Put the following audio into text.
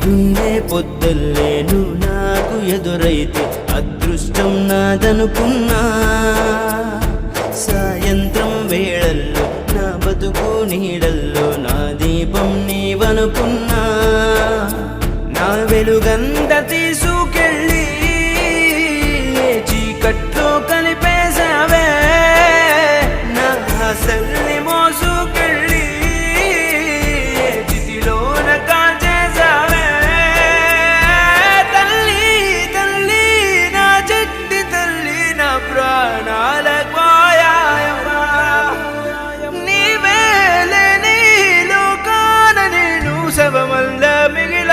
పొద్దున్నే పొద్దుల్లే నువ్వు నాకు ఎదురైతే అదృష్టం నాదనుకున్నా. సాయంత్రం వేళల్లో నా బతుకు నీడల్లో నా దీపం నీవనుకున్నా. నా వెలుగంత తీసుకెళ్ళి చీకట్లో కలిపేశావే, నా ఆశల్ని మోసుకెళ్ళి చితిలోన కాల్చేశావే. తల్లి తల్లి నా చెట్టి తల్లి నా ప్రాణాల పోయాయమ్మా. నీవే లేని లోకాన నేను శవమల్ల మిగిల